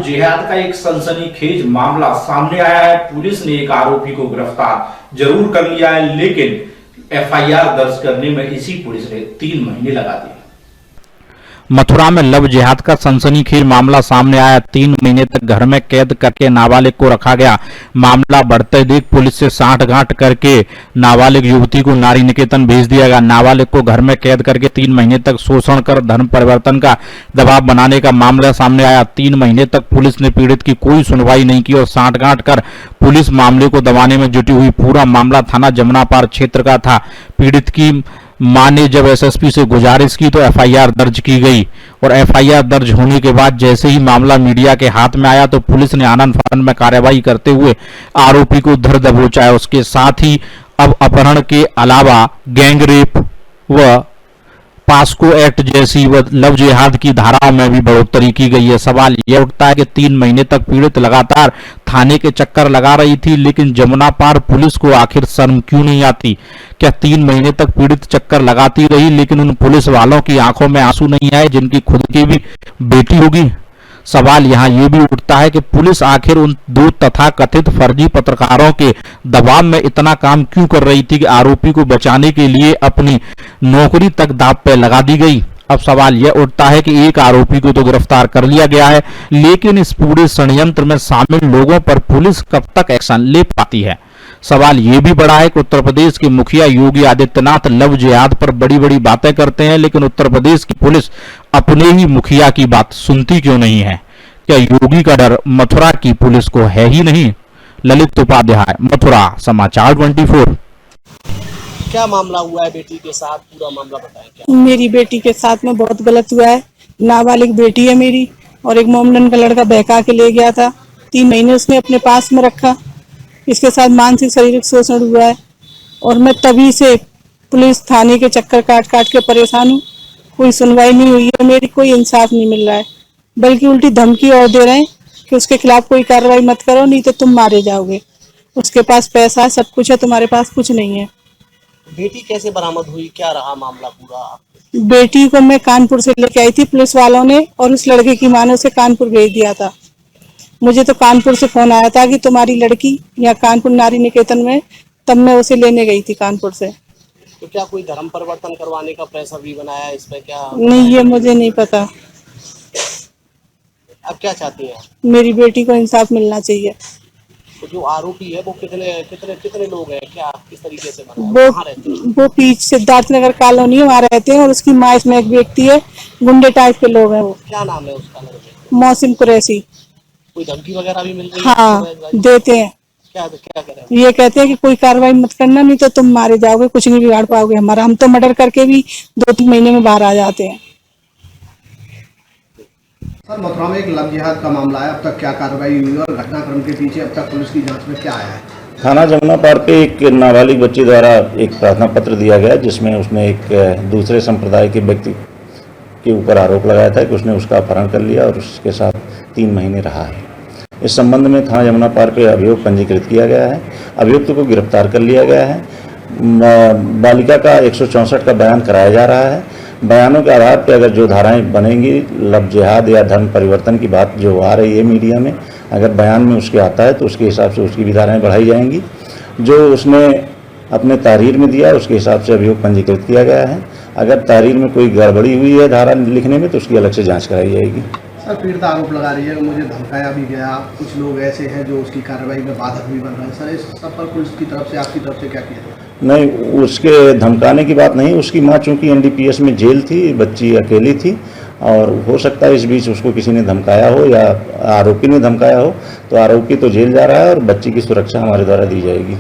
जिहाद का एक सनसनीखेज मामला सामने आया है। पुलिस ने एक आरोपी को गिरफ्तार जरूर कर लिया है, लेकिन एफआईआर दर्ज करने में इसी पुलिस ने 3 महीने लगा दिए। मथुरा में लव जिहाद का सनसनीखेज मामला सामने आया। 3 महीने तक घर में कैद करके नाबालिग को रखा गया। मामला बढ़ते देख पुलिस से सांठगांठ करके नाबालिग युवती को नारी निकेतन भेज दिया गया। नाबालिग को घर में कैद करके 3 महीने तक शोषण कर धर्म परिवर्तन का दबाव बनाने का मामला सामने आया। 3 महीने तक पुलिस ने पीड़ित की कोई सुनवाई नहीं की और सांठगांठ कर पुलिस मामले को दबाने में जुटी हुई। पूरा मामला थाना जमुनापार क्षेत्र का था। पीड़ित की मां ने जब एसएसपी से गुजारिश की तो एफआईआर दर्ज की गई और एफआईआर दर्ज होने के बाद जैसे ही मामला मीडिया के हाथ में आया तो पुलिस ने आनन फानन में कार्रवाई करते हुए आरोपी को धर दबोचा। उसके साथ ही अब अपहरण के अलावा गैंग रेप व पास्को एक्ट जैसी व लव जिहाद की धाराओं में भी बढ़ोतरी की गई है। सवाल यह उठता है कि 3 महीने तक पीड़ित लगातार थाने के चक्कर लगा रही थी, लेकिन जमुनापार पुलिस को आखिर शर्म क्यों नहीं आती? क्या 3 महीने तक पीड़ित चक्कर लगाती रही लेकिन उन पुलिस वालों की आंखों में आंसू नहीं आए जिनकी खुद की भी बेटी होगी? सवाल यहाँ ये भी उठता है कि पुलिस आखिर उन 2 तथाकथित फर्जी पत्रकारों के दबाव में इतना काम क्यों कर रही थी कि आरोपी को बचाने के लिए अपनी नौकरी तक दांव पे लगा दी गई। अब सवाल यह उठता है कि एक आरोपी को तो गिरफ्तार कर लिया गया है, लेकिन इस पूरे षड्यंत्र में शामिल लोगों पर पुलिस कब तक एक्शन ले पाती है? सवाल ये भी बड़ा है कि उत्तर प्रदेश के मुखिया योगी आदित्यनाथ लव जिहाद पर बड़ी बड़ी बातें करते हैं, लेकिन उत्तर प्रदेश की पुलिस अपने ही मुखिया की बात सुनती क्यों नहीं है? क्या योगी का डर मथुरा की पुलिस को है ही नहीं? ललित उपाध्याय, मथुरा, समाचार 24। क्या मामला हुआ है बेटी के साथ, पूरा मामला बताएं। क्या मेरी बेटी के साथ में बहुत गलत हुआ है। नाबालिग बेटी है मेरी और एक मोमडन का लड़का बहका के ले गया था। 3 महीने उसने अपने पास में रखा। इसके साथ मानसिक शारीरिक शोषण हुआ है और मैं तभी से पुलिस थाने के चक्कर काट काट के परेशान हूँ। कोई सुनवाई नहीं हुई है, मेरी कोई इंसाफ नहीं मिल रहा है, बल्कि उल्टी धमकी और दे रहे हैं कि उसके खिलाफ कोई कार्रवाई मत करो, नहीं तो तुम मारे जाओगे। उसके पास पैसा है, सब कुछ है, तुम्हारे पास कुछ नहीं है। बेटी कैसे बरामद हुई, क्या रहा मामला पूरा? बेटी को मैं कानपुर से लेके आई थी पुलिस वालों ने, और उस लड़के की मां ने उसे कानपुर भेज दिया था। मुझे तो कानपुर से फोन आया था कि तुम्हारी लड़की यहाँ कानपुर नारी निकेतन में, तब मैं उसे लेने गई थी कानपुर से। तो क्या कोई धर्म परिवर्तन करवाने का प्रेशर भी बनाया है इसमें? क्या नहीं, ये मुझे नहीं पता। अब क्या चाहती हैं? मेरी बेटी को इंसाफ मिलना चाहिए। तो जो आरोपी है वो कितने लोग हैं, क्या किस तरीके से बना है? कहाँ रहते हैं? वो पीछे सिद्धार्थनगर कॉलोनी वहाँ रहते हैं और उसकी माँ इसमें एक व्यक्ति है, गुंडे टाइप के लोग हैं वो। क्या नाम है उसका लड़के? मौसम कुरैशी। कोई धमकी वगैरह भी मिल रही है? हाँ, देते हैं। क्या कह रहे हैं? ये कहते हैं कि कोई कार्रवाई मत करना, नहीं तो तुम मारे जाओगे, कुछ नहीं बिगाड़ पाओगे हमारा। हम तो मर्डर करके भी 2-3 महीने में बाहर आ जाते हैं। सर, मथुरा में एक लव जिहाद का मामला है, अब तक क्या कार्रवाई हुई और घटनाक्रम के पीछे अब तक पुलिस की जांच में क्या आया है? थाना जमुनापार पे एक नाबालिग बच्ची द्वारा एक प्रार्थना पत्र दिया गया, जिसमें उसने एक दूसरे संप्रदाय के व्यक्ति के ऊपर आरोप लगाया था कि उसने उसका अपहरण कर लिया और उसके साथ 3 महीने रहा है। इस संबंध में थाना जमुनापार पे अभियोग पंजीकृत किया गया है। अभियुक्त को गिरफ्तार कर लिया गया है। बालिका का 164 का बयान कराया जा रहा है। बयानों के आधार पर अगर जो धाराएं बनेंगी, लव जिहाद या धर्म परिवर्तन की बात जो आ रही है मीडिया में, अगर बयान में उसके आता है तो उसके हिसाब से उसकी भी धाराएं बढ़ाई जाएंगी। जो उसने अपने तहरीर में दिया उसके हिसाब से अभियोग पंजीकृत किया गया है। अगर तहरीर में कोई गड़बड़ी हुई है धारा लिखने में तो उसकी अलग से जाँच कराई जाएगी। सर, पीड़िता आरोप लगा रही है कि मुझे धमकाया भी गया, कुछ लोग ऐसे हैं जो उसकी कार्रवाई में बाधक भी बन रहे हैं। सर, इस सब पर पुलिस की तरफ से, आपकी तरफ से क्या किया जाए? नहीं, उसके धमकाने की बात नहीं। उसकी माँ चूंकि एनडीपीएस में जेल थी, बच्ची अकेली थी और हो सकता है इस बीच उसको किसी ने धमकाया हो या आरोपी ने धमकाया हो, तो आरोपी तो जेल जा रहा है और बच्ची की सुरक्षा हमारे द्वारा दी जाएगी।